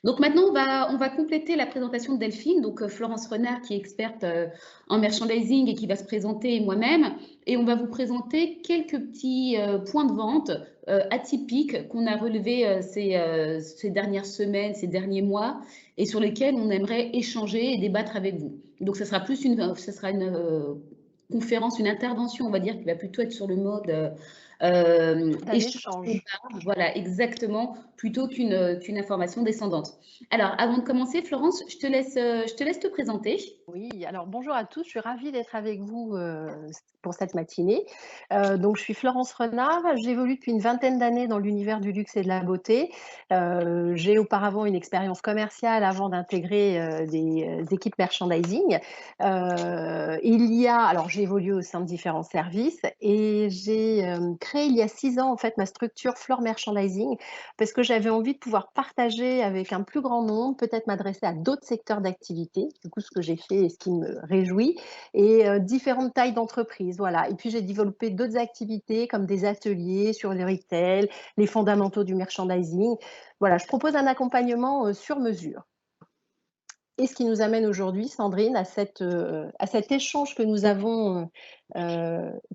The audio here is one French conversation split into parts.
Donc maintenant, on va compléter la présentation de Delphine, donc Florence Renard qui est experte en merchandising et qui va se présenter, et moi-même, et on va vous présenter quelques petits points de vente atypiques qu'on a relevés ces dernières semaines, ces derniers mois, et sur lesquels on aimerait échanger et débattre avec vous. Donc ce sera une conférence, une intervention, on va dire, qui va plutôt être sur le mode D'un échange, échange. débat, voilà, exactement, plutôt qu'une information descendante. Alors, avant de commencer, Florence, je te laisse te présenter. Oui, alors bonjour à tous, je suis ravie d'être avec vous pour cette matinée. Donc je suis Florence Renard, j'évolue depuis une vingtaine d'années dans l'univers du luxe et de la beauté. J'ai auparavant une expérience commerciale avant d'intégrer des équipes merchandising. Alors j'ai évolué au sein de différents services et j'ai créé il y a 6 ans en fait ma structure Flore Merchandising parce que j'avais envie de pouvoir partager avec un plus grand nombre, peut-être m'adresser à d'autres secteurs d'activité, du coup ce que j'ai fait et ce qui me réjouit, et différentes tailles d'entreprise, voilà. Et puis j'ai développé d'autres activités comme des ateliers sur le retail, les fondamentaux du merchandising. Voilà, je propose un accompagnement sur mesure. Et ce qui nous amène aujourd'hui, Sandrine, à cet échange que nous avons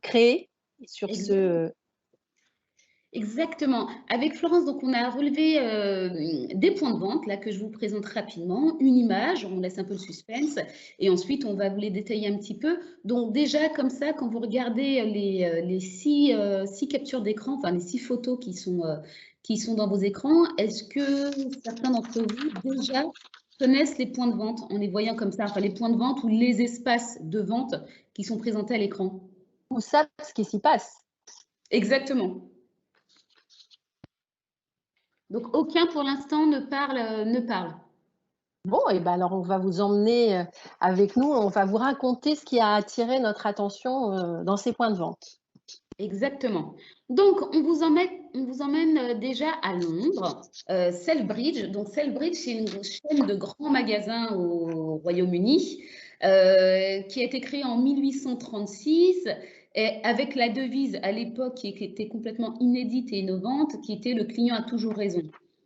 créé sur Exact- ce... Exactement. Avec Florence, donc on a relevé des points de vente là que je vous présente rapidement, une image, on laisse un peu le suspense, et ensuite on va vous les détailler un petit peu. Donc déjà comme ça, quand vous regardez les six captures d'écran, enfin les 6 photos qui sont dans vos écrans, est-ce que certains d'entre vous déjà connaissent les points de vente en les voyant comme ça, enfin les points de vente ou les espaces de vente qui sont présentés à l'écran? Ou savent ce qui s'y passe. Exactement. Donc aucun pour l'instant ne parle. Bon, et ben alors on va vous emmener avec nous, on va vous raconter ce qui a attiré notre attention dans ces points de vente. Exactement. Donc on vous emmène déjà à Londres, Selfridge. Donc Selfridge, c'est une chaîne de grands magasins au Royaume-Uni qui a été créée en 1836 et avec la devise à l'époque qui était complètement inédite et innovante, qui était le client a toujours raison.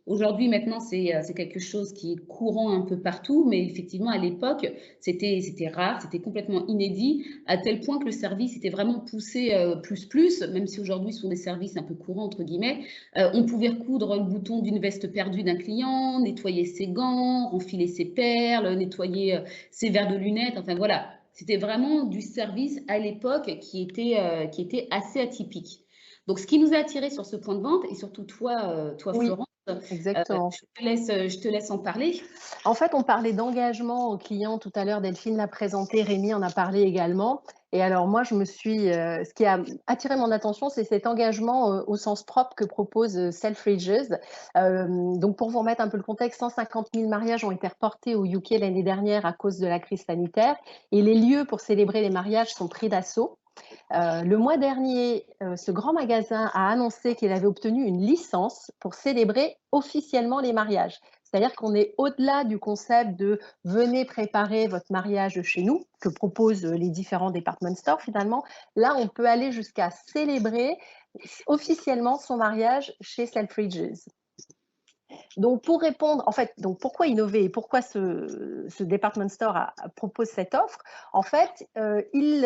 Aujourd'hui, maintenant, c'est quelque chose qui est courant un peu partout, mais effectivement, à l'époque, c'était rare, c'était complètement inédit, à tel point que le service était vraiment poussé plus, même si aujourd'hui ce sont des services un peu courants, entre guillemets. On pouvait recoudre le bouton d'une veste perdue d'un client, nettoyer ses gants, enfiler ses perles, nettoyer ses verres de lunettes, enfin voilà. C'était vraiment du service à l'époque qui était assez atypique. Donc, ce qui nous a attiré sur ce point de vente, et surtout toi, toi Oui, Florence, exactement. je te laisse en parler. En fait, on parlait d'engagement aux clients tout à l'heure, Delphine l'a présenté, Rémi en a parlé également. Et alors moi, ce qui a attiré mon attention, c'est cet engagement au sens propre que propose Selfridges. Donc pour vous remettre un peu le contexte, 150 000 mariages ont été reportés au UK l'année dernière à cause de la crise sanitaire et les lieux pour célébrer les mariages sont pris d'assaut. Le mois dernier, ce grand magasin a annoncé qu'il avait obtenu une licence pour célébrer officiellement les mariages. C'est-à-dire qu'on est au-delà du concept de venez préparer votre mariage chez nous, que proposent les différents department stores finalement. Là, on peut aller jusqu'à célébrer officiellement son mariage chez Selfridges. Donc, pour répondre, en fait, donc pourquoi innover et pourquoi ce department store propose cette offre? En fait, ils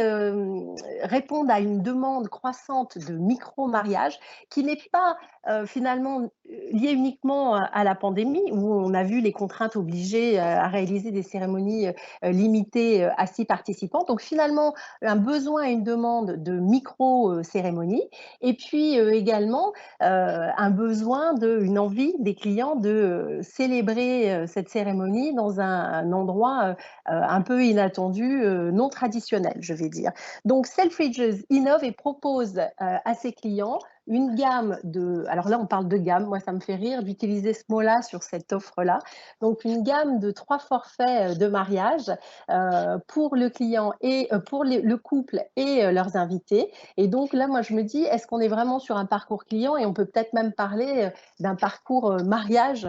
répondent à une demande croissante de micro-mariage qui n'est pas finalement liée uniquement à la pandémie, où on a vu les contraintes obligées à réaliser des cérémonies limitées à 6 participants. Donc, finalement, un besoin et une demande de micro-cérémonies. Et puis également, un besoin, une envie des clients de célébrer cette cérémonie dans un endroit un peu inattendu, non traditionnel, je vais dire. Donc, Selfridges innove et propose à ses clients une gamme alors là on parle de gamme, moi ça me fait rire d'utiliser ce mot-là sur cette offre-là, donc une gamme de 3 forfaits de mariage pour le client et pour le couple et leurs invités. Et donc là, moi je me dis, est-ce qu'on est vraiment sur un parcours client et on peut peut-être même parler d'un parcours mariage,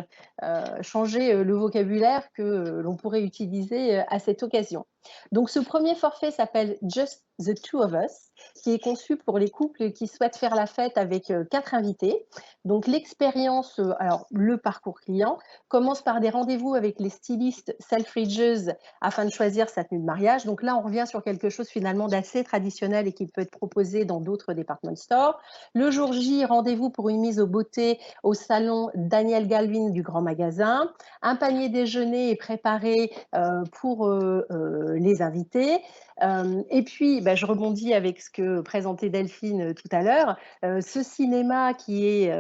changer le vocabulaire que l'on pourrait utiliser à cette occasion. Donc ce premier forfait s'appelle Just the Two of Us, qui est conçu pour les couples qui souhaitent faire la fête avec 4 invités. Donc l'expérience, alors le parcours client commence par des rendez-vous avec les stylistes Selfridges afin de choisir sa tenue de mariage. Donc là, on revient sur quelque chose finalement d'assez traditionnel et qui peut être proposé dans d'autres department stores. Le jour J, rendez-vous pour une mise au beauté au salon Daniel Galvin du Grand Magasin. Un panier déjeuner est préparé pour les invités. Et puis, je rebondis avec ce que présentait Delphine tout à l'heure. Ce cinéma qui est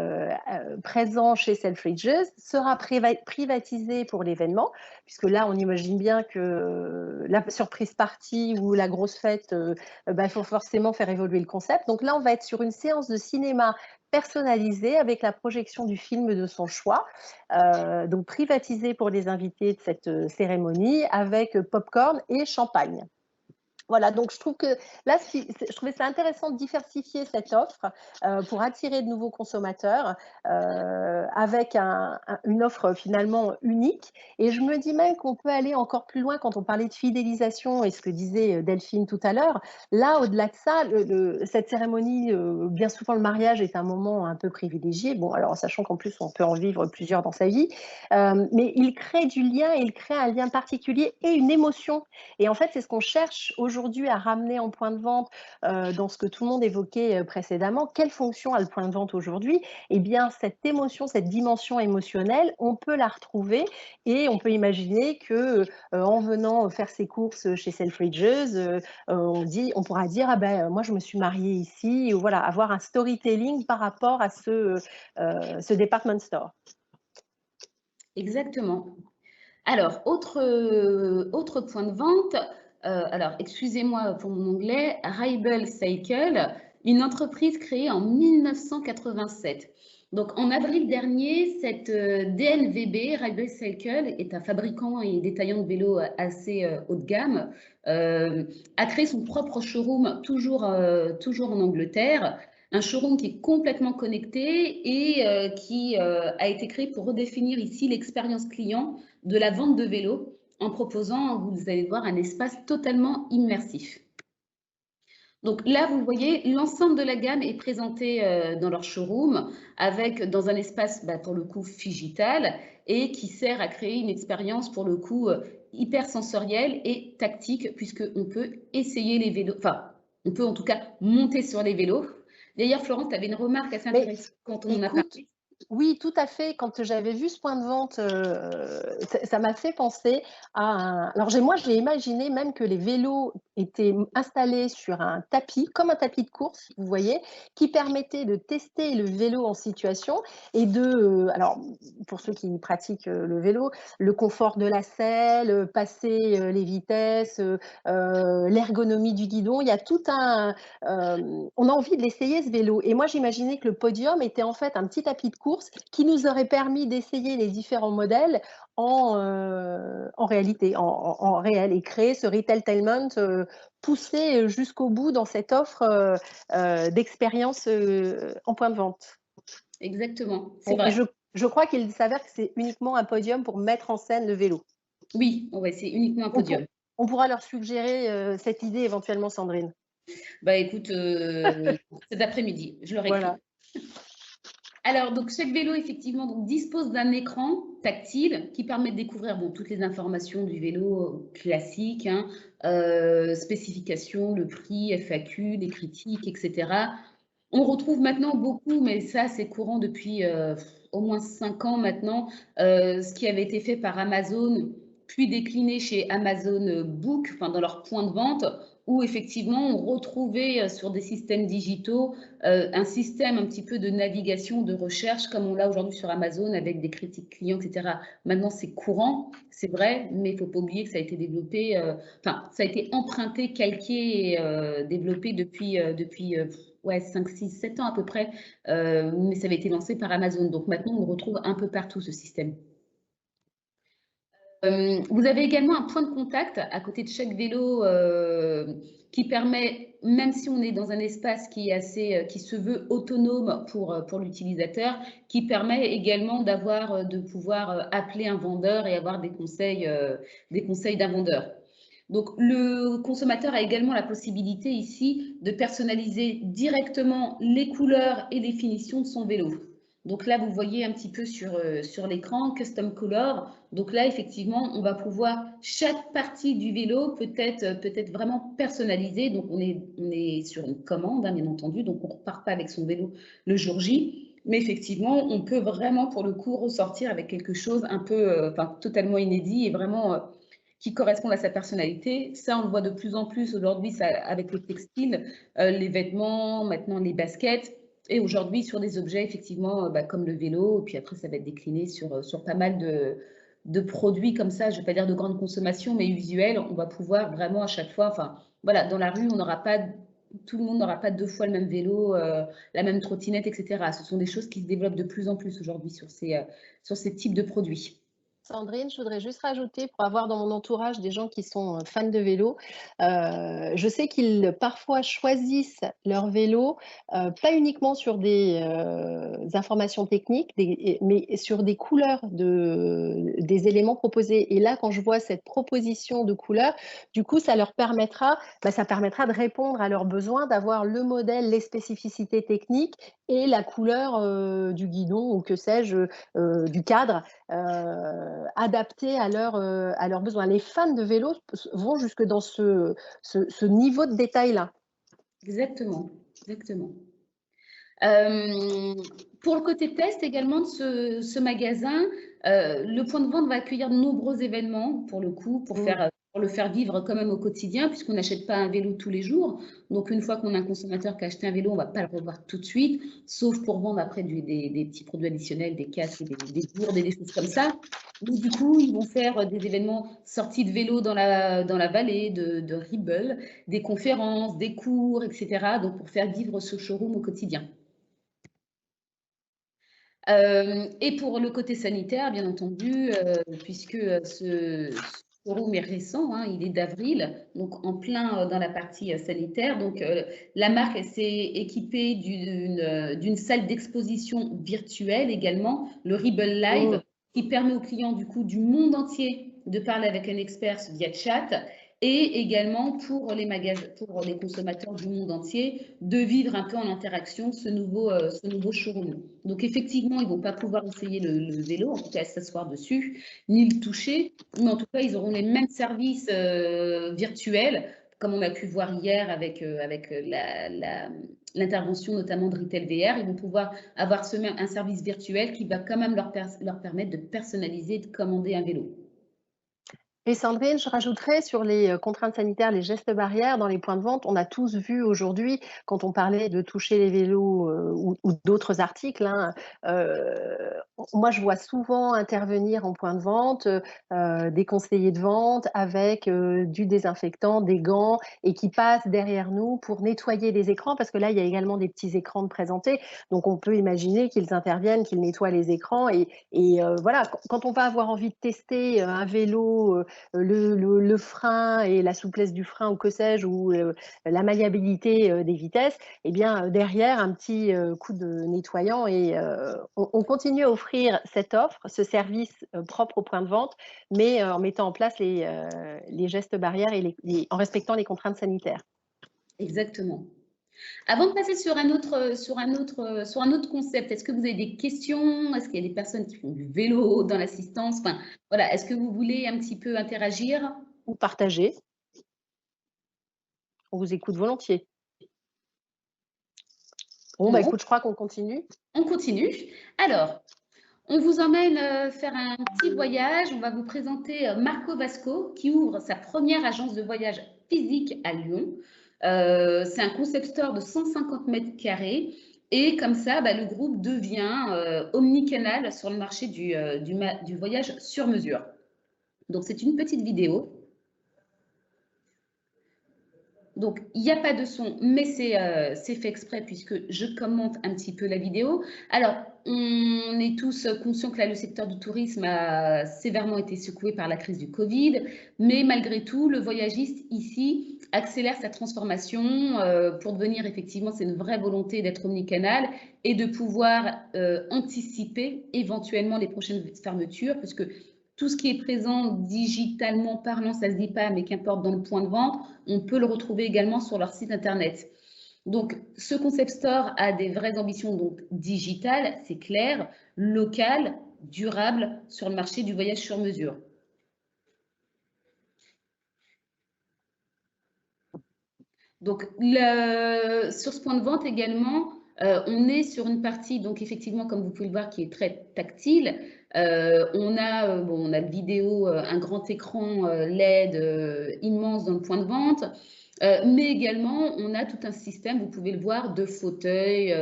présent chez Selfridges sera privatisé pour l'événement, puisque là, on imagine bien que la surprise party ou la grosse fête, il faut forcément faire évoluer le concept. Donc là, on va être sur une séance de cinéma personnalisée avec la projection du film de son choix, donc privatisé pour les invités de cette cérémonie avec popcorn et champagne. Voilà, donc je trouve que là, je trouvais ça intéressant de diversifier cette offre pour attirer de nouveaux consommateurs avec une offre finalement unique. Et je me dis même qu'on peut aller encore plus loin quand on parlait de fidélisation et ce que disait Delphine tout à l'heure. Là, au-delà de ça, cette cérémonie, bien souvent le mariage est un moment un peu privilégié. Bon, alors sachant qu'en plus on peut en vivre plusieurs dans sa vie, mais il crée du lien, il crée un lien particulier et une émotion. Et en fait, c'est ce qu'on cherche aujourd'hui à ramener en point de vente dans ce que tout le monde évoquait précédemment. Quelle fonction a le point de vente aujourd'hui? Eh bien, cette émotion, cette dimension émotionnelle, on peut la retrouver et on peut imaginer que en venant faire ses courses chez Selfridges, on pourra dire, moi, je me suis mariée ici, ou voilà, avoir un storytelling par rapport à ce department store. Exactement. Alors, autre point de vente, alors excusez-moi pour mon anglais, Rebel Cycle, une entreprise créée en 1987. Donc en avril dernier, cette DNVB, Rebel Cycle, est un fabricant et détaillant de vélos assez haut de gamme, a créé son propre showroom toujours en Angleterre. Un showroom qui est complètement connecté et qui a été créé pour redéfinir ici l'expérience client de la vente de vélos en proposant, vous allez voir, un espace totalement immersif. Donc là, vous voyez, l'ensemble de la gamme est présenté dans leur showroom dans un espace, pour le coup, figital et qui sert à créer une expérience, pour le coup, hyper sensorielle et tactique puisqu'on peut essayer les vélos, enfin, on peut en tout cas monter sur les vélos. D'ailleurs, Florence, tu avais une remarque assez intéressante quand on en a parlé. Oui, tout à fait. Quand j'avais vu ce point de vente, ça m'a fait penser à alors moi, j'ai imaginé même que les vélos étaient installés sur un tapis, comme un tapis de course, vous voyez, qui permettait de tester le vélo en situation et alors pour ceux qui pratiquent, le vélo, le confort de la selle, passer, les vitesses, l'ergonomie du guidon. Il y a tout on a envie de l'essayer ce vélo et moi j'imaginais que le podium était en fait un petit tapis de course qui nous aurait permis d'essayer les différents modèles en réalité, en réel et créer ce retailtainment poussé jusqu'au bout dans cette offre d'expérience en point de vente. Exactement, c'est vrai. Je crois qu'il s'avère que c'est uniquement un podium pour mettre en scène le vélo. Oui, ouais, c'est uniquement un podium. On pourra leur suggérer cette idée éventuellement, Sandrine. Écoute, cet après-midi, je leur écris. Voilà. Alors, donc, chaque vélo, effectivement, dispose d'un écran tactile qui permet de découvrir toutes les informations du vélo classique, spécifications, le prix, FAQ, les critiques, etc. On retrouve maintenant beaucoup, mais ça, c'est courant depuis au moins 5 ans maintenant, ce qui avait été fait par Amazon, puis décliné chez Amazon Book, dans leur point de vente, où effectivement, on retrouvait sur des systèmes digitaux un système un petit peu de navigation, de recherche, comme on l'a aujourd'hui sur Amazon, avec des critiques clients, etc. Maintenant, c'est courant, c'est vrai, mais il ne faut pas oublier que ça a été développé, ça a été emprunté, calqué et développé depuis 5, 6, 7 ans à peu près, mais ça avait été lancé par Amazon. Donc maintenant, on le retrouve un peu partout, ce système. Vous avez également un point de contact à côté de chaque vélo qui permet, même si on est dans un espace qui se veut autonome pour l'utilisateur, qui permet également de pouvoir appeler un vendeur et avoir des conseils d'un vendeur. Donc, le consommateur a également la possibilité ici de personnaliser directement les couleurs et les finitions de son vélo. Donc là, vous voyez un petit peu sur l'écran, Custom Color. Donc là, effectivement, on va pouvoir, chaque partie du vélo peut être vraiment personnalisée. Donc, on est sur une commande, hein, bien entendu. Donc, on ne repart pas avec son vélo le jour J. Mais effectivement, on peut vraiment, pour le coup, ressortir avec quelque chose un peu, enfin, totalement inédit et vraiment qui correspond à sa personnalité. Ça, on le voit de plus en plus aujourd'hui avec le textile, les vêtements, maintenant les baskets. Et aujourd'hui, sur des objets, effectivement, comme le vélo, et puis après, ça va être décliné sur pas mal de produits comme ça, je ne vais pas dire de grande consommation, mais usuels. On va pouvoir vraiment à chaque fois, enfin, voilà, dans la rue, on n'aura pas, tout le monde n'aura pas deux fois le même vélo, la même trottinette, etc. Ce sont des choses qui se développent de plus en plus aujourd'hui sur ces types de produits. Sandrine, je voudrais juste rajouter, pour avoir dans mon entourage des gens qui sont fans de vélo, je sais qu'ils parfois choisissent leur vélo, pas uniquement sur des informations techniques, mais sur des couleurs des éléments proposés. Et là, quand je vois cette proposition de couleurs, du coup, ça permettra de répondre à leurs besoins, d'avoir le modèle, les spécificités techniques et la couleur du guidon ou que sais-je, du cadre. Adaptés à leurs besoins. Les fans de vélo vont jusque dans ce niveau de détail-là. Exactement, exactement. Pour le côté test également de ce magasin, le point de vente va accueillir de nombreux événements pour le coup, pour le faire vivre quand même au quotidien, puisqu'on n'achète pas un vélo tous les jours. Donc, une fois qu'on a un consommateur qui a acheté un vélo, on ne va pas le revoir tout de suite, sauf pour vendre après des petits produits additionnels, des casques, des gourdes et des choses comme ça. Donc, du coup, ils vont faire des événements sorties de vélo dans la vallée de Ribble, des conférences, des cours, etc. Donc, pour faire vivre ce showroom au quotidien. Et pour le côté sanitaire, bien entendu, puisque ce forum est récent, hein, il est d'avril, donc en plein dans la partie sanitaire. Donc, la marque s'est équipée d'une salle d'exposition virtuelle également, le Ribble Live, qui permet aux clients du coup du monde entier de parler avec un expert via chat et également pour les consommateurs du monde entier de vivre un peu en interaction ce nouveau showroom. Donc effectivement, ils ne vont pas pouvoir essayer le vélo, en tout cas s'asseoir dessus, ni le toucher, mais en tout cas, ils auront les mêmes services virtuels, comme on a pu voir hier avec l'intervention notamment de Retail VR. Ils vont pouvoir avoir un service virtuel qui va quand même leur permettre de personnaliser et de commander un vélo. Et Sandrine, je rajouterais sur les contraintes sanitaires, les gestes barrières dans les points de vente. On a tous vu aujourd'hui, quand on parlait de toucher les vélos ou d'autres articles, hein, moi je vois souvent intervenir en point de vente des conseillers de vente avec du désinfectant, des gants et qui passent derrière nous pour nettoyer les écrans parce que là il y a également des petits écrans de présentés. Donc on peut imaginer qu'ils interviennent, qu'ils nettoient les écrans et voilà, quand on va avoir envie de tester un vélo, le frein et la souplesse du frein ou que sais-je, ou la maniabilité des vitesses, eh bien derrière un petit coup de nettoyant et on continue à offrir cette offre, ce service propre au point de vente, mais en mettant en place les gestes barrières et en respectant les contraintes sanitaires. Exactement. Avant de passer sur un autre concept, est-ce que vous avez des questions? Est-ce qu'il y a des personnes qui font du vélo dans l'assistance? Enfin, voilà, est-ce que vous voulez un petit peu interagir? Ou partager. On vous écoute volontiers. Bon, bah écoute, je crois qu'on continue. On continue. Alors, on vous emmène faire un petit voyage. On va vous présenter Marco Vasco qui ouvre sa première agence de voyage physique à Lyon. C'est un concept store de 150 mètres carrés. Et comme ça, le groupe devient omnicanal sur le marché du voyage sur mesure. Donc, c'est une petite vidéo. Donc, il n'y a pas de son, mais c'est fait exprès puisque je commente un petit peu la vidéo. Alors, on est tous conscients que là, le secteur du tourisme a sévèrement été secoué par la crise du Covid, mais malgré tout, le voyagiste ici accélère sa transformation pour devenir effectivement, c'est une vraie volonté d'être omnicanal et de pouvoir anticiper éventuellement les prochaines fermetures, parce que tout ce qui est présent digitalement parlant, ça ne se dit pas, mais qu'importe dans le point de vente, on peut le retrouver également sur leur site internet. Donc, ce concept store a des vraies ambitions donc digitales, c'est clair, locales, durables sur le marché du voyage sur mesure. Donc, sur ce point de vente également, on est sur une partie, donc effectivement, comme vous pouvez le voir, qui est très tactile. On a le vidéo, un grand écran LED immense dans le point de vente. Mais également, on a tout un système, vous pouvez le voir, de fauteuils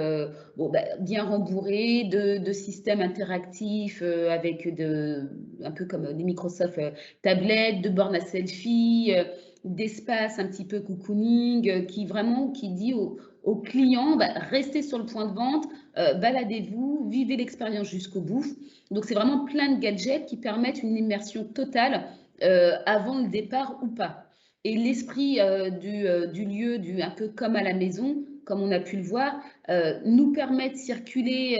bien rembourrés, de systèmes interactifs avec un peu comme des Microsoft tablettes, de bornes à selfie, d'espace un petit peu cocooning, qui dit aux clients, restez sur le point de vente, baladez-vous, vivez l'expérience jusqu'au bout. Donc, c'est vraiment plein de gadgets qui permettent une immersion totale avant le départ ou pas. Et l'esprit du lieu, un peu comme à la maison, comme on a pu le voir, nous permet de circuler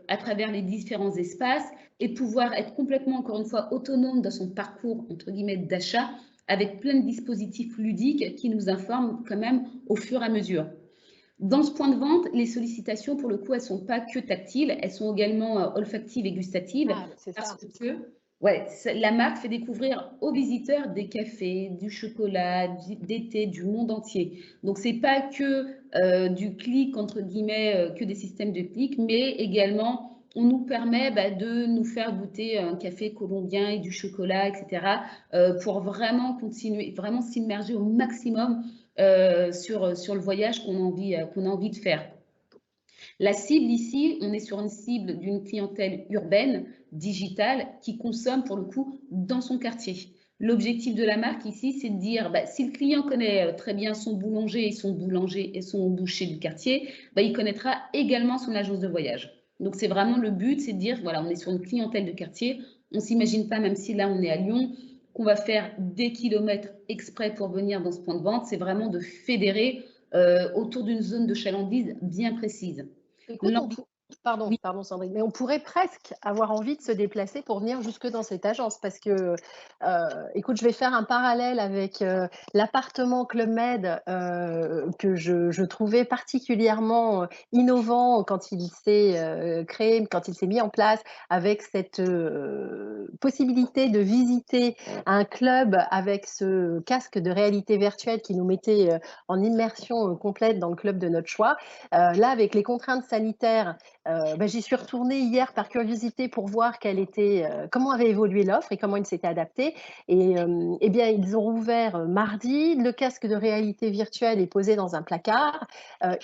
à travers les différents espaces et pouvoir être complètement, encore une fois, autonome dans son parcours, entre guillemets, d'achat, avec plein de dispositifs ludiques qui nous informent quand même au fur et à mesure. Dans ce point de vente, les sollicitations, pour le coup, elles ne sont pas que tactiles, elles sont également olfactives et gustatives. Ah, c'est ça. La marque fait découvrir aux visiteurs des cafés, du chocolat, des thés du monde entier. Donc, ce n'est pas que du clic, entre guillemets, que des systèmes de clic, mais également, on nous permet de nous faire goûter un café colombien et du chocolat, etc., pour vraiment continuer, vraiment s'immerger au maximum sur le voyage qu'on a envie de faire. La cible ici, on est sur une cible d'une clientèle urbaine, digitale, qui consomme pour le coup dans son quartier. L'objectif de la marque ici, c'est de dire, si le client connaît très bien son boulanger et son boucher du quartier, il connaîtra également son agence de voyage. Donc, c'est vraiment le but, c'est de dire, voilà, on est sur une clientèle de quartier, on ne s'imagine pas, même si là, on est à Lyon, qu'on va faire des kilomètres exprès pour venir dans ce point de vente, c'est vraiment de fédérer autour d'une zone de chalandise bien précise. Écoute, pardon Sandrine, mais on pourrait presque avoir envie de se déplacer pour venir jusque dans cette agence parce que, écoute, je vais faire un parallèle avec l'appartement Club Med que je trouvais particulièrement innovant quand il s'est créé, quand il s'est mis en place avec cette possibilité de visiter un club avec ce casque de réalité virtuelle qui nous mettait en immersion complète dans le club de notre choix. Là, avec les contraintes sanitaires, j'y suis retournée hier par curiosité pour voir comment avait évolué l'offre et comment il s'était adapté. Et eh bien, ils ont ouvert mardi. Le casque de réalité virtuelle est posé dans un placard.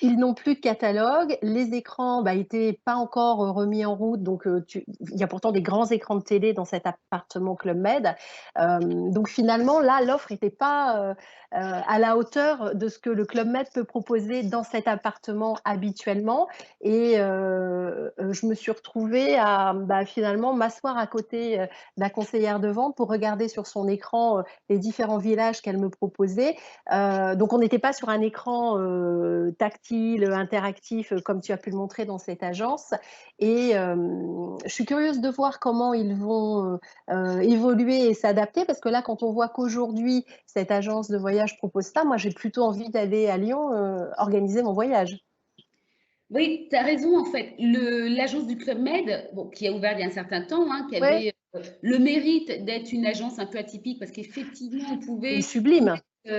Ils n'ont plus de catalogue. Les écrans n'étaient pas encore remis en route. Donc, il y a pourtant des grands écrans de télé dans cet appartement Club Med. Donc, finalement, là, l'offre n'était pas à la hauteur de ce que le Club Med peut proposer dans cet appartement habituellement. Et je me suis retrouvée à finalement m'asseoir à côté de la conseillère de vente pour regarder sur son écran les différents villages qu'elle me proposait. Donc, on n'était pas sur un écran tactile, interactif, comme tu as pu le montrer dans cette agence. Et je suis curieuse de voir comment ils vont évoluer et s'adapter, parce que là, quand on voit qu'aujourd'hui, cette agence de voyage propose ça, moi, j'ai plutôt envie d'aller à Lyon organiser mon voyage. Oui, tu as raison, en fait. L'agence du Club Med, qui a ouvert il y a un certain temps, qui avait le mérite d'être une agence un peu atypique, parce qu'effectivement, on pouvait sublime.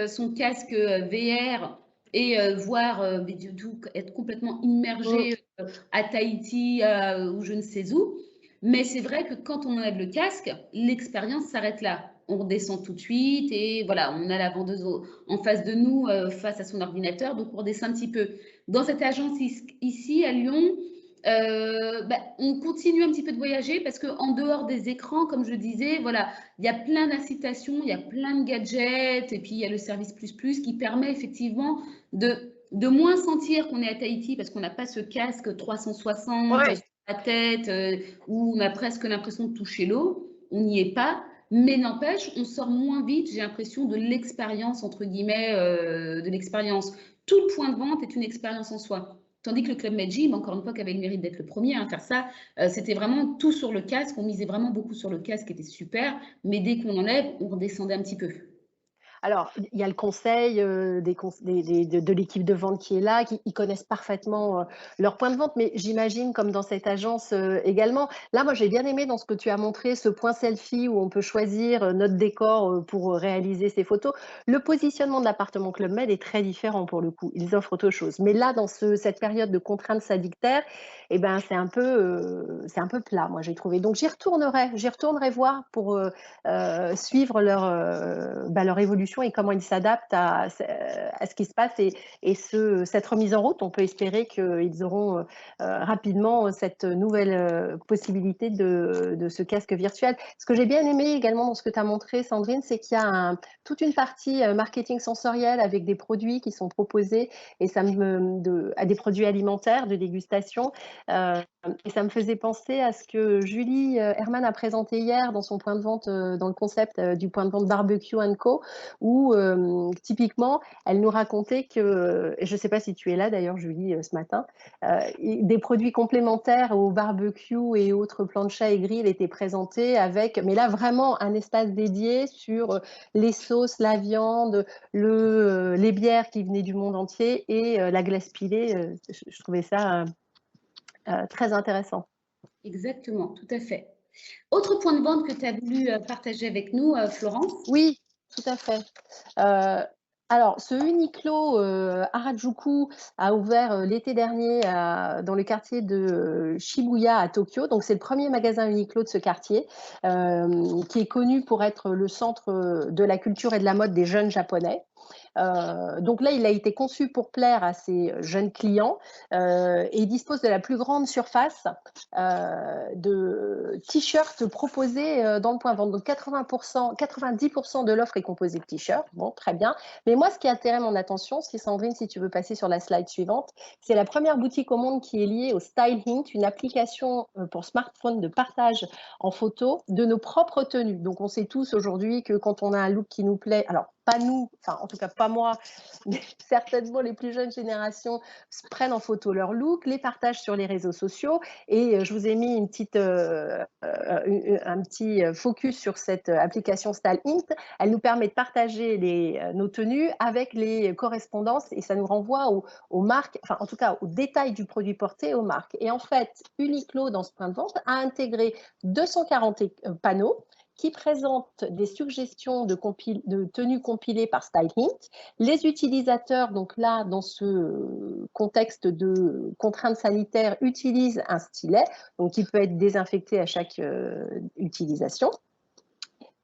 Son casque VR et être complètement immergé à Tahiti ou je ne sais où. Mais c'est vrai que quand on enlève le casque, l'expérience s'arrête là. On redescend tout de suite et voilà, on a la vendeuse en face de nous, face à son ordinateur, donc on redescend un petit peu. Dans cette agence ici à Lyon, on continue un petit peu de voyager parce qu'en dehors des écrans, comme je disais, voilà, il y a plein d'incitations, il y a plein de gadgets et puis il y a le service plus qui permet effectivement de moins sentir qu'on est à Tahiti parce qu'on n'a pas ce casque 360 sur la tête où on a presque l'impression de toucher l'eau. On n'y est pas. Mais n'empêche, on sort moins vite, j'ai l'impression, de l'expérience, entre guillemets, de l'expérience. Tout le point de vente est une expérience en soi. Tandis que le Club Med Gym, encore une fois, qui avait le mérite d'être le premier à faire ça, c'était vraiment tout sur le casque. On misait vraiment beaucoup sur le casque, qui était super. Mais dès qu'on enlève, on redescendait un petit peu. Alors, il y a le conseil de l'équipe de vente qui est là, qui ils connaissent parfaitement leur point de vente, mais j'imagine comme dans cette agence également. Là, moi, j'ai bien aimé dans ce que tu as montré, ce point selfie où on peut choisir notre décor pour réaliser ces photos. Le positionnement de l'appartement Club Med est très différent pour le coup. Ils offrent autre chose. Mais là, dans cette période de contraintes sanitaires, eh ben, c'est un peu plat, moi, j'ai trouvé. Donc, j'y retournerai voir pour suivre leur évolution et comment ils s'adaptent à ce qui se passe et cette remise en route. On peut espérer qu'ils auront rapidement cette nouvelle possibilité de ce casque virtuel. Ce que j'ai bien aimé également dans ce que tu as montré, Sandrine, c'est qu'il y a toute une partie marketing sensoriel avec des produits qui sont proposés et à des produits alimentaires de dégustation. Et ça me faisait penser à ce que Julie Herman a présenté hier dans son point de vente, dans le concept du point de vente Barbecue Co, où typiquement, elle nous racontait que, et je ne sais pas si tu es là d'ailleurs Julie ce matin, des produits complémentaires au barbecue et autres planchas et grilles étaient présentés avec, mais là vraiment un espace dédié sur les sauces, la viande, les bières qui venaient du monde entier et la glace pilée. Je trouvais ça très intéressant. Exactement, tout à fait. Autre point de vente que tu as voulu partager avec nous, Florence? Oui, tout à fait. Alors, ce Uniqlo Harajuku a ouvert l'été dernier dans le quartier de Shibuya à Tokyo. Donc, c'est le premier magasin Uniqlo de ce quartier qui est connu pour être le centre de la culture et de la mode des jeunes japonais. Donc là, il a été conçu pour plaire à ses jeunes clients et il dispose de la plus grande surface de t-shirts proposés dans le point de vente. Donc 90% de l'offre est composée de t-shirts. Bon, très bien. Mais moi, ce qui a attiré mon attention, Sandrine, si tu veux passer sur la slide suivante, c'est la première boutique au monde qui est liée au Style Hint, une application pour smartphone de partage en photo de nos propres tenues. Donc on sait tous aujourd'hui que quand on a un look qui nous plaît, alors pas nous, enfin en tout cas pas moi, mais certainement les plus jeunes générations prennent en photo leur look, les partagent sur les réseaux sociaux et je vous ai mis un petit focus sur cette application Style Int. Elle nous permet de partager nos tenues avec les correspondances et ça nous renvoie aux marques, enfin en tout cas aux détails du produit porté aux marques. Et en fait, Uniqlo dans ce point de vente a intégré 240 panneaux qui présentent des suggestions de tenues compilées par Style Hint. Les utilisateurs, donc là, dans ce contexte de contraintes sanitaires, utilisent un stylet, donc qui peut être désinfecté à chaque utilisation.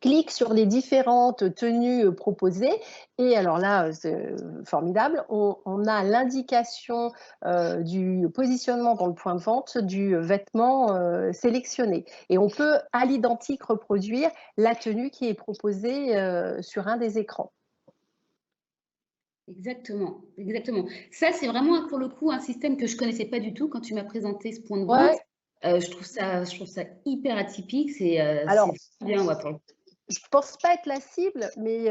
Clique sur les différentes tenues proposées et alors là, c'est formidable, on a l'indication du positionnement dans le point de vente du vêtement sélectionné et on peut à l'identique reproduire la tenue qui est proposée sur un des écrans. Exactement, exactement. Ça, c'est vraiment pour le coup un système que je ne connaissais pas du tout quand tu m'as présenté ce point de vente. Ouais. Je trouve ça hyper atypique. C'est bien, ouais, pour le coup. Je ne pense pas être la cible, mais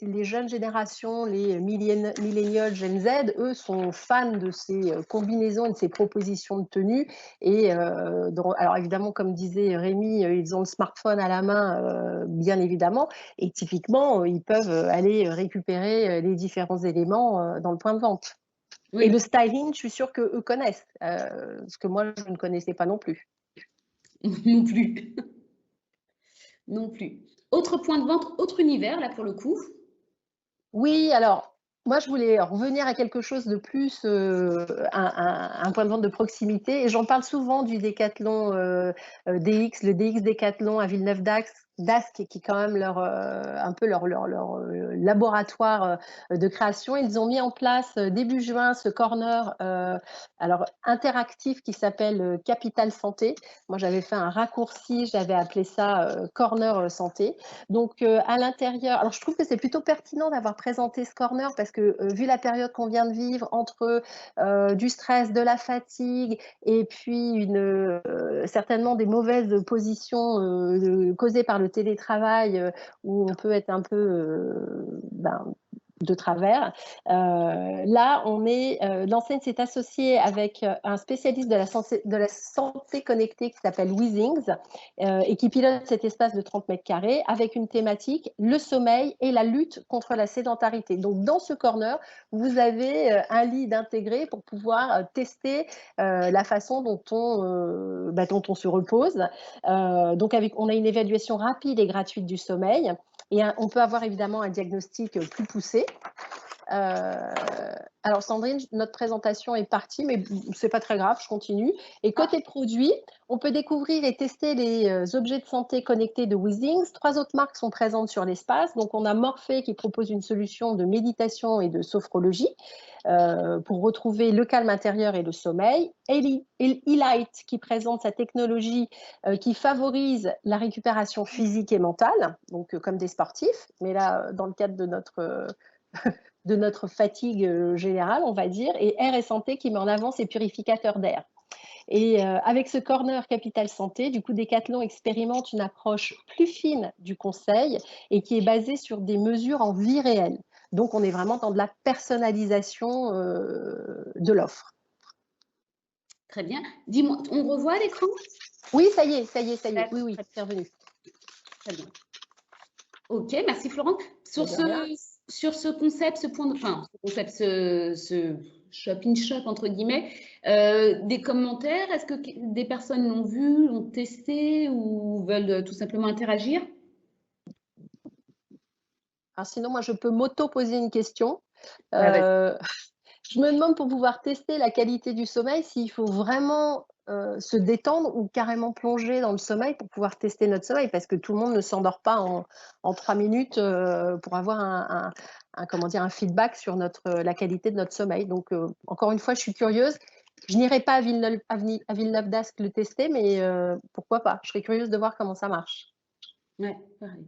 les jeunes générations, les millennials, Gen Z, eux, sont fans de ces combinaisons et de ces propositions de tenue. Et alors évidemment, comme disait Rémi, ils ont le smartphone à la main, bien évidemment. Et typiquement, ils peuvent aller récupérer les différents éléments dans le point de vente. Oui. Et le styling, je suis sûre qu'eux connaissent, ce que moi, je ne connaissais pas non plus. Non plus. Non plus. Autre point de vente, autre univers, là, pour le coup. Oui, alors, moi, je voulais revenir à quelque chose de plus, un point de vente de proximité. Et j'en parle souvent du Décathlon DX, le DX Décathlon à Villeneuve-d'Ascq, qui est quand même un peu leur laboratoire de création. Ils ont mis en place début juin ce corner alors interactif qui s'appelle Capital Santé. Moi, j'avais fait un raccourci, j'avais appelé ça Corner Santé. Donc, à l'intérieur, alors je trouve que c'est plutôt pertinent d'avoir présenté ce corner parce que vu la période qu'on vient de vivre entre du stress, de la fatigue et puis certainement des mauvaises positions causées par le télétravail où on peut être un peu de travers. Là, l'enseigne s'est associée avec un spécialiste de la santé connectée qui s'appelle Weezings et qui pilote cet espace de 30 mètres carrés avec une thématique, le sommeil et la lutte contre la sédentarité. Donc, dans ce corner, vous avez un lead intégré pour pouvoir tester la façon dont on se repose. Donc, on a une évaluation rapide et gratuite du sommeil. Et on peut avoir évidemment un diagnostic plus poussé. Alors Sandrine, notre présentation est partie, mais c'est pas très grave, je continue. Et côté produit, on peut découvrir et tester les objets de santé connectés de Weezings. 3 autres marques sont présentes sur l'espace. Donc on a Morphée qui propose une solution de méditation et de sophrologie pour retrouver le calme intérieur et le sommeil. Elight qui présente sa technologie qui favorise la récupération physique et mentale, donc comme des sportifs. Mais là, dans le cadre de notre fatigue générale, on va dire, et Air et Santé qui met en avant ses purificateurs d'air. Et avec ce corner Capital Santé, du coup, Decathlon expérimente une approche plus fine du conseil et qui est basée sur des mesures en vie réelle. Donc, on est vraiment dans de la personnalisation de l'offre. Très bien. Dis-moi, on revoit l'écran? Oui, ça y est. Oui, c'est revenu. Très bien. Ok, merci Florence. Sur ce concept, ce shop in shop entre guillemets, des commentaires, est-ce que des personnes l'ont vu, l'ont testé ou veulent tout simplement interagir? Alors sinon, moi, je peux m'auto-poser une question. Je me demande, pour pouvoir tester la qualité du sommeil, s'il faut vraiment se détendre ou carrément plonger dans le sommeil pour pouvoir tester notre sommeil, parce que tout le monde ne s'endort pas en 3 minutes pour avoir un feedback sur la qualité de notre sommeil. Donc, encore une fois, je suis curieuse. Je n'irai pas à Villeneuve d'Ascq le tester, mais pourquoi pas? Je serais curieuse de voir comment ça marche. Ouais, pareil.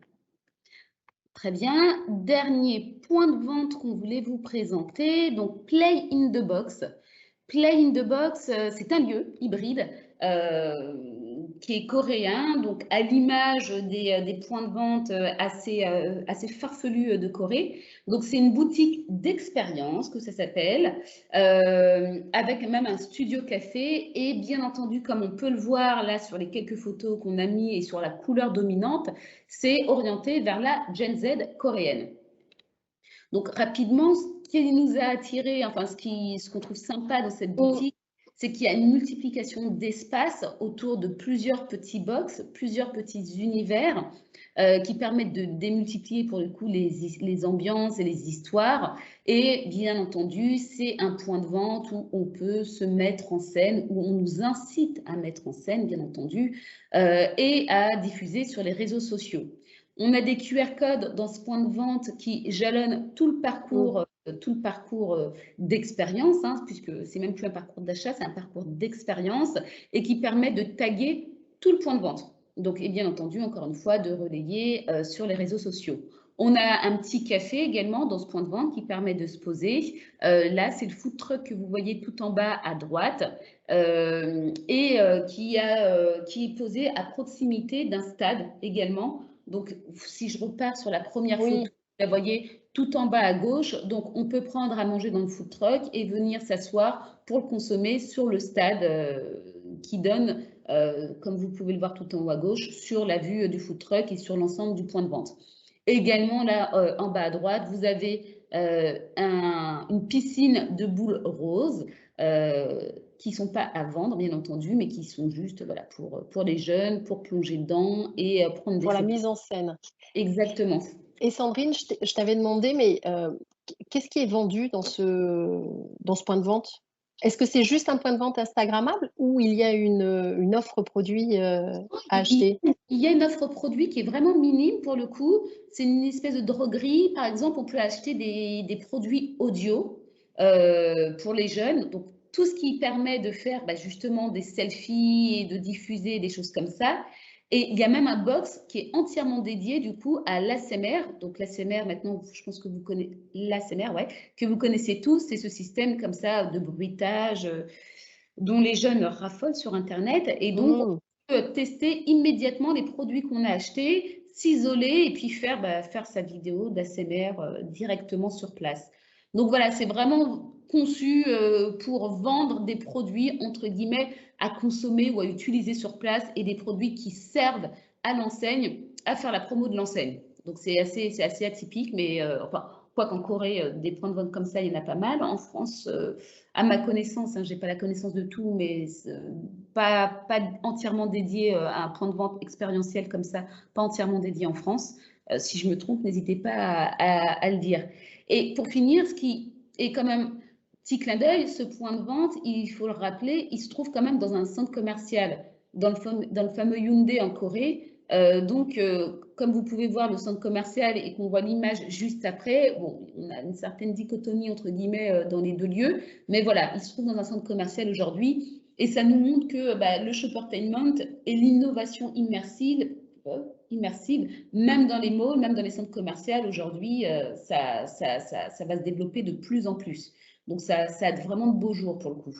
Très bien. Dernier point de vente qu'on voulait vous présenter, donc Play in the Box. Play in the Box, c'est un lieu hybride qui est coréen, donc à l'image des points de vente assez farfelus de Corée. Donc c'est une boutique d'expérience que ça s'appelle, avec même un studio café et bien entendu, comme on peut le voir là sur les quelques photos qu'on a mis et sur la couleur dominante, c'est orienté vers la Gen Z coréenne. Donc rapidement, ce qui nous a attiré, enfin ce qu'on trouve sympa dans cette boutique, c'est qu'il y a une multiplication d'espaces autour de plusieurs petits box, plusieurs petits univers qui permettent de démultiplier pour le coup les ambiances et les histoires. Et bien entendu, c'est un point de vente où on peut se mettre en scène, où on nous incite à mettre en scène, bien entendu, et à diffuser sur les réseaux sociaux. On a des QR codes dans ce point de vente qui jalonnent tout le parcours d'expérience, hein, puisque c'est même plus un parcours d'achat, c'est un parcours d'expérience et qui permet de taguer tout le point de vente. Donc, et bien entendu, encore une fois, de relayer sur les réseaux sociaux. On a un petit café également dans ce point de vente qui permet de se poser. Là, c'est le food truck que vous voyez tout en bas à droite qui est posé à proximité d'un stade également. Donc, si je repars sur la première photo, vous la voyez tout en bas à gauche. Donc, on peut prendre à manger dans le food truck et venir s'asseoir pour le consommer sur le stade qui donne, comme vous pouvez le voir tout en haut à gauche, sur la vue du food truck et sur l'ensemble du point de vente. Également, là, en bas à droite, vous avez une piscine de boules roses qui ne sont pas à vendre, bien entendu, mais qui sont juste voilà, pour les jeunes, pour plonger dedans et prendre des photos. Pour la mise en scène. Exactement. Et Sandrine, je t'avais demandé, mais qu'est-ce qui est vendu dans ce point de vente? Est-ce que c'est juste un point de vente Instagrammable ou il y a une offre produit à acheter? Il y a une offre produit qui est vraiment minime pour le coup. C'est une espèce de droguerie. Par exemple, on peut acheter des produits audio pour les jeunes. Donc, tout ce qui permet de faire justement des selfies et de diffuser des choses comme ça. Et il y a même un box qui est entièrement dédié du coup à l'ASMR. Donc l'ASMR, maintenant, je pense que vous connaissez l'ASMR, ouais, que vous connaissez tous. C'est ce système comme ça de bruitage dont les jeunes raffolent sur Internet. Et donc, on peut tester immédiatement les produits qu'on a achetés. s'isoler et puis faire sa vidéo d'ASMR directement sur place. Donc voilà, c'est vraiment conçu pour vendre des produits, entre guillemets, à consommer ou à utiliser sur place et des produits qui servent à l'enseigne, à faire la promo de l'enseigne. Donc c'est assez atypique, mais enfin, quoi qu'en Corée, des points de vente comme ça, il y en a pas mal. En France, à ma connaissance, hein, je n'ai pas la connaissance de tout, mais pas entièrement dédié à un point de vente expérientiel comme ça, pas entièrement dédié en France. Si je me trompe, n'hésitez pas à le dire. Et pour finir, ce qui est quand même petit clin d'œil, ce point de vente, il faut le rappeler, il se trouve quand même dans un centre commercial, dans le fameux Hyundai en Corée. Comme vous pouvez voir le centre commercial et qu'on voit l'image juste après, bon, on a une certaine dichotomie entre guillemets dans les deux lieux, mais voilà, il se trouve dans un centre commercial aujourd'hui et ça nous montre que le shoppertainment et l'innovation immersive, même dans les malls, même dans les centres commerciaux aujourd'hui, ça va se développer de plus en plus. Donc ça a vraiment de beaux jours pour le coup.